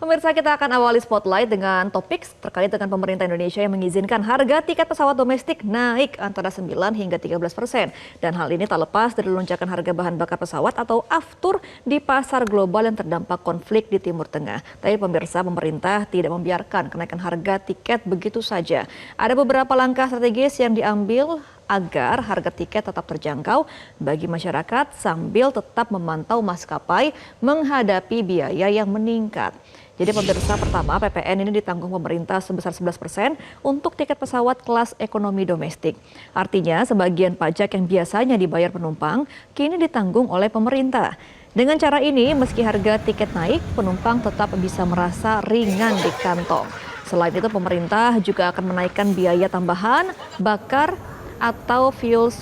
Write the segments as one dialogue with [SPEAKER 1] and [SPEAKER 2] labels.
[SPEAKER 1] Pemirsa, kita akan awali spotlight dengan topik terkait dengan pemerintah Indonesia yang mengizinkan harga tiket pesawat domestik naik antara 9 hingga 13%. Dan hal ini tak lepas dari lonjakan harga bahan bakar pesawat atau aftur di pasar global yang terdampak konflik di Timur Tengah. Tapi pemirsa, pemerintah tidak membiarkan kenaikan harga tiket begitu saja. Ada beberapa langkah strategis yang diambil agar harga tiket tetap terjangkau bagi masyarakat sambil tetap memantau maskapai menghadapi biaya yang meningkat. Jadi pemirsa, pertama, PPN ini ditanggung pemerintah sebesar 11% untuk tiket pesawat kelas ekonomi domestik. Artinya sebagian pajak yang biasanya dibayar penumpang kini ditanggung oleh pemerintah. Dengan cara ini, meski harga tiket naik, penumpang tetap bisa merasa ringan di kantong. Selain itu, pemerintah juga akan menaikkan biaya tambahan bakar atau fuel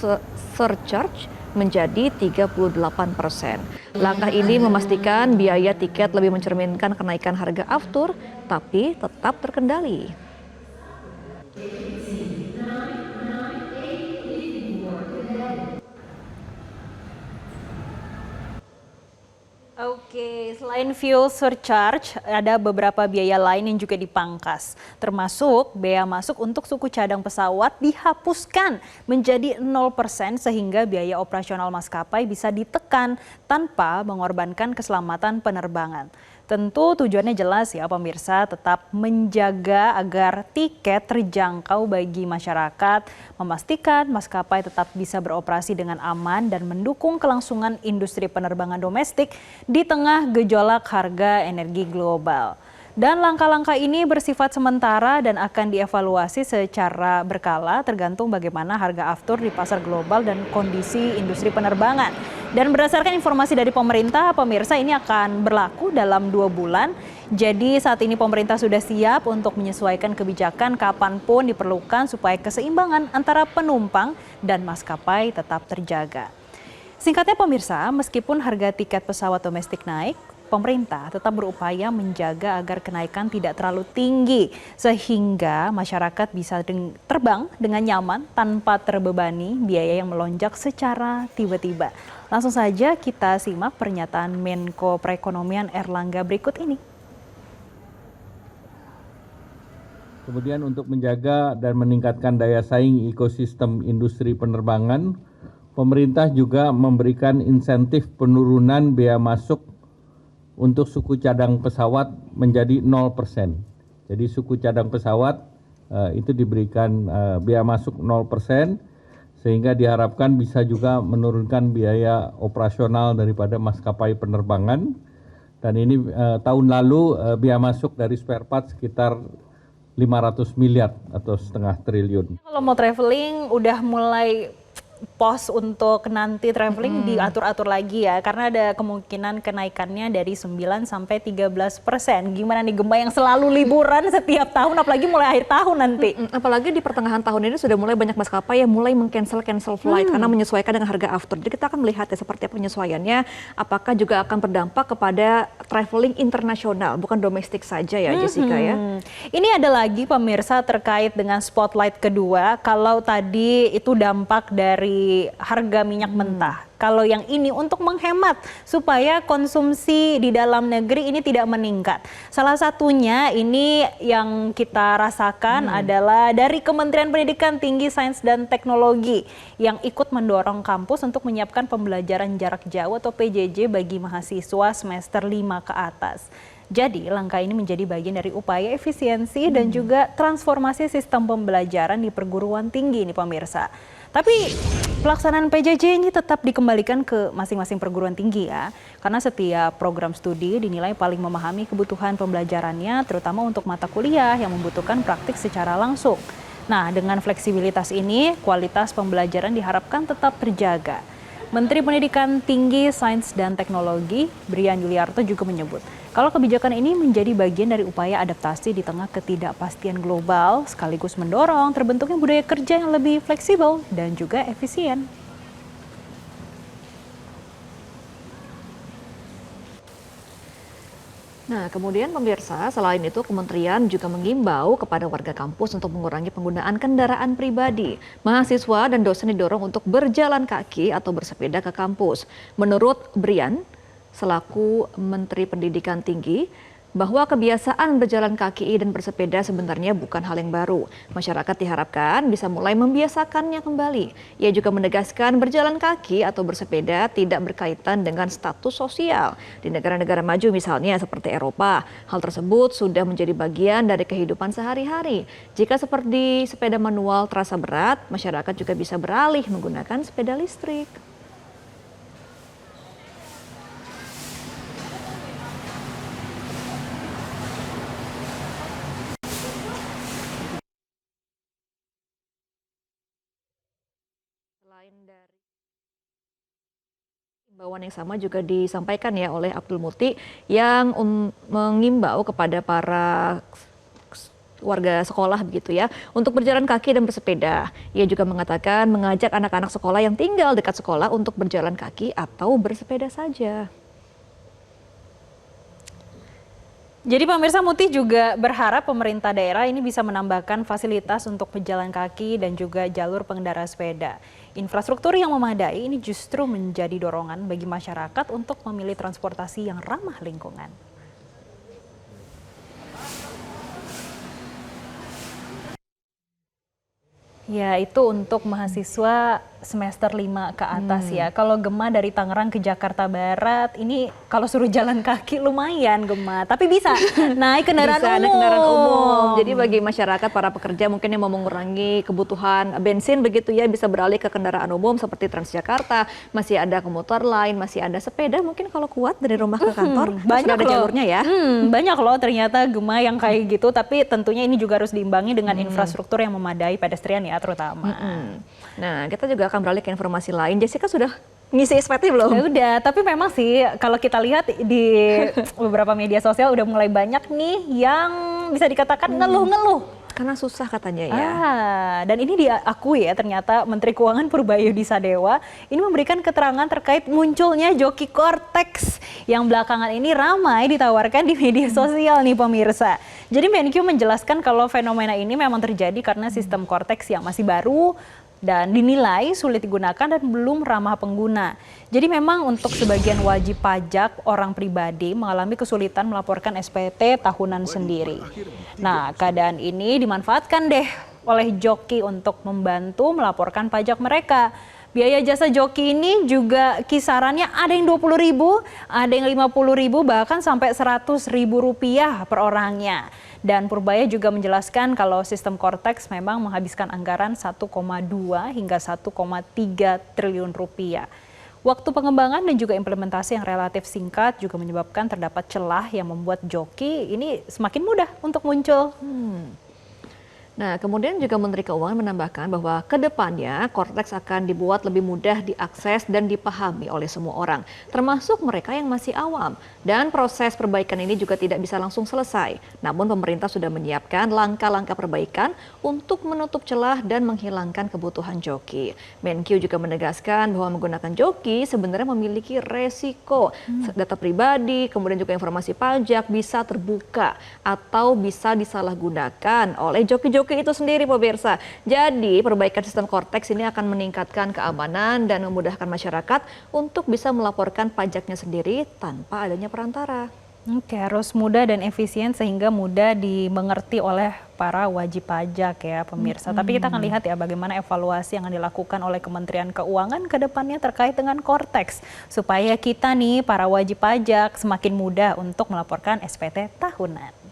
[SPEAKER 1] surcharge menjadi 38%. Langkah ini memastikan biaya tiket lebih mencerminkan kenaikan harga aftur, tapi tetap terkendali.
[SPEAKER 2] Oke, selain fuel surcharge, ada beberapa biaya lain yang juga dipangkas. Termasuk bea masuk untuk suku cadang pesawat dihapuskan menjadi 0% sehingga biaya operasional maskapai bisa ditekan tanpa mengorbankan keselamatan penerbangan. Tentu tujuannya jelas ya pemirsa, tetap menjaga agar tiket terjangkau bagi masyarakat, memastikan maskapai tetap bisa beroperasi dengan aman dan mendukung kelangsungan industri penerbangan domestik di tengah gejolak harga energi global. Dan langkah-langkah ini bersifat sementara dan akan dievaluasi secara berkala tergantung bagaimana harga aftur di pasar global dan kondisi industri penerbangan. Dan berdasarkan informasi dari pemerintah, pemirsa, ini akan berlaku dalam 2 bulan. Jadi saat ini pemerintah sudah siap untuk menyesuaikan kebijakan kapanpun diperlukan supaya keseimbangan antara penumpang dan maskapai tetap terjaga. Singkatnya pemirsa, meskipun harga tiket pesawat domestik naik, pemerintah tetap berupaya menjaga agar kenaikan tidak terlalu tinggi sehingga masyarakat bisa terbang dengan nyaman tanpa terbebani biaya yang melonjak secara tiba-tiba. Langsung saja kita simak pernyataan Menko Perekonomian Erlangga berikut ini.
[SPEAKER 3] Kemudian untuk menjaga dan meningkatkan daya saing ekosistem industri penerbangan, pemerintah juga memberikan insentif penurunan bea masuk untuk suku cadang pesawat menjadi 0%. Jadi suku cadang pesawat itu diberikan bea masuk 0%, sehingga diharapkan bisa juga menurunkan biaya operasional daripada maskapai penerbangan. Dan ini tahun lalu bea masuk dari spare part sekitar 500 miliar atau setengah triliun.
[SPEAKER 2] Kalau mau traveling udah mulai pos untuk nanti traveling diatur-atur lagi ya, karena ada kemungkinan kenaikannya dari 9 sampai 13%. Gimana nih Gemma yang selalu liburan setiap tahun, apalagi mulai akhir tahun nanti?
[SPEAKER 1] Apalagi di pertengahan tahun ini sudah mulai banyak maskapai yang mulai meng-cancel flight karena menyesuaikan dengan harga aftur. Jadi kita akan melihat ya seperti apa penyesuaiannya, apakah juga akan berdampak kepada traveling internasional, bukan domestik saja ya Jessica ya.
[SPEAKER 2] Ini ada lagi pemirsa terkait dengan spotlight kedua, kalau tadi itu dampak dari harga minyak mentah. Kalau yang ini untuk menghemat supaya konsumsi di dalam negeri ini tidak meningkat. Salah satunya ini yang kita rasakan adalah dari Kementerian Pendidikan Tinggi, Sains dan Teknologi yang ikut mendorong kampus untuk menyiapkan pembelajaran jarak jauh atau PJJ bagi mahasiswa semester 5 ke atas. Jadi langkah ini menjadi bagian dari upaya efisiensi dan juga transformasi sistem pembelajaran di perguruan tinggi nih pemirsa. Tapi pelaksanaan PJJ ini tetap dikembalikan ke masing-masing perguruan tinggi ya. Karena setiap program studi dinilai paling memahami kebutuhan pembelajarannya, terutama untuk mata kuliah yang membutuhkan praktik secara langsung. Nah, dengan fleksibilitas ini, kualitas pembelajaran diharapkan tetap terjaga. Menteri Pendidikan Tinggi, Sains dan Teknologi, Brian Yuliarto juga menyebut, kalau kebijakan ini menjadi bagian dari upaya adaptasi di tengah ketidakpastian global, sekaligus mendorong terbentuknya budaya kerja yang lebih fleksibel dan juga efisien.
[SPEAKER 1] Nah, kemudian pemirsa, selain itu kementerian juga mengimbau kepada warga kampus untuk mengurangi penggunaan kendaraan pribadi. Mahasiswa dan dosen didorong untuk berjalan kaki atau bersepeda ke kampus. Menurut Brian, selaku Menteri Pendidikan Tinggi, bahwa kebiasaan berjalan kaki dan bersepeda sebenarnya bukan hal yang baru. Masyarakat diharapkan bisa mulai membiasakannya kembali. Ia juga menegaskan berjalan kaki atau bersepeda tidak berkaitan dengan status sosial. Di negara-negara maju misalnya seperti Eropa, hal tersebut sudah menjadi bagian dari kehidupan sehari-hari. Jika seperti sepeda manual terasa berat, masyarakat juga bisa beralih menggunakan sepeda listrik. Selain dari imbauan yang sama juga disampaikan ya oleh Abdul Muti yang mengimbau kepada para warga sekolah begitu ya untuk berjalan kaki dan bersepeda. Ia juga mengatakan mengajak anak-anak sekolah yang tinggal dekat sekolah untuk berjalan kaki atau bersepeda saja.
[SPEAKER 2] Jadi pemirsa, Muti juga berharap pemerintah daerah ini bisa menambahkan fasilitas untuk pejalan kaki dan juga jalur pengendara sepeda. Infrastruktur yang memadai ini justru menjadi dorongan bagi masyarakat untuk memilih transportasi yang ramah lingkungan. Ya, itu untuk mahasiswa semester 5 ke atas ya. Kalau Gemma dari Tangerang ke Jakarta Barat, ini kalau suruh jalan kaki lumayan Gemma. Tapi bisa naik kendaraan
[SPEAKER 1] Bisa
[SPEAKER 2] umum.
[SPEAKER 1] ada kendaraan umum. Jadi bagi masyarakat, para pekerja mungkin yang mau mengurangi kebutuhan bensin begitu ya, bisa beralih ke kendaraan umum seperti Transjakarta. Masih ada komuter lain, masih ada sepeda. Mungkin kalau kuat dari rumah ke kantor,
[SPEAKER 2] Banyak
[SPEAKER 1] sudah ada
[SPEAKER 2] loh.
[SPEAKER 1] jalurnya ya.
[SPEAKER 2] Banyak loh ternyata Gemma yang kayak gitu. Tapi tentunya ini juga harus diimbangi dengan infrastruktur yang memadai pedestrian ya terutama.
[SPEAKER 1] Nah, kita juga akan beralih ke informasi lain. Jessica sudah ngisi SPT belum?
[SPEAKER 2] Ya udah, tapi memang sih kalau kita lihat di beberapa media sosial udah mulai banyak nih yang bisa dikatakan ngeluh-ngeluh.
[SPEAKER 1] Karena susah katanya ya.
[SPEAKER 2] Dan ini diakui ya, ternyata Menteri Keuangan Purbayudi Sadewa ini memberikan keterangan terkait munculnya joki Cortex yang belakangan ini ramai ditawarkan di media sosial nih pemirsa. Jadi Menkyu menjelaskan kalau fenomena ini memang terjadi karena sistem Cortex yang masih baru dan dinilai sulit digunakan dan belum ramah pengguna. Jadi memang untuk sebagian wajib pajak orang pribadi mengalami kesulitan melaporkan SPT tahunan sendiri. Nah, keadaan ini dimanfaatkan deh oleh joki untuk membantu melaporkan pajak mereka. Biaya jasa joki ini juga kisarannya ada yang 20.000, ada yang 50.000, bahkan sampai 100.000 rupiah per orangnya. Dan Purbaya juga menjelaskan kalau sistem Cortex memang menghabiskan anggaran 1,2 hingga 1,3 triliun rupiah. Waktu pengembangan dan juga implementasi yang relatif singkat juga menyebabkan terdapat celah yang membuat joki ini semakin mudah untuk muncul.
[SPEAKER 1] Nah, kemudian juga Menteri Keuangan menambahkan bahwa ke depannya Cortex akan dibuat lebih mudah diakses dan dipahami oleh semua orang, termasuk mereka yang masih awam. Dan proses perbaikan ini juga tidak bisa langsung selesai. Namun pemerintah sudah menyiapkan langkah-langkah perbaikan untuk menutup celah dan menghilangkan kebutuhan joki. Menkyu juga menegaskan bahwa menggunakan joki sebenarnya memiliki resiko. Data pribadi, kemudian juga informasi pajak bisa terbuka atau bisa disalahgunakan oleh joki-joki itu sendiri pemirsa. Jadi perbaikan sistem Cortex ini akan meningkatkan keamanan dan memudahkan masyarakat untuk bisa melaporkan pajaknya sendiri tanpa adanya perantara.
[SPEAKER 2] Oke, harus mudah dan efisien sehingga mudah dimengerti oleh para wajib pajak ya pemirsa. Tapi kita akan lihat ya bagaimana evaluasi yang dilakukan oleh Kementerian Keuangan ke depannya terkait dengan Cortex. Supaya kita nih para wajib pajak semakin mudah untuk melaporkan SPT tahunan.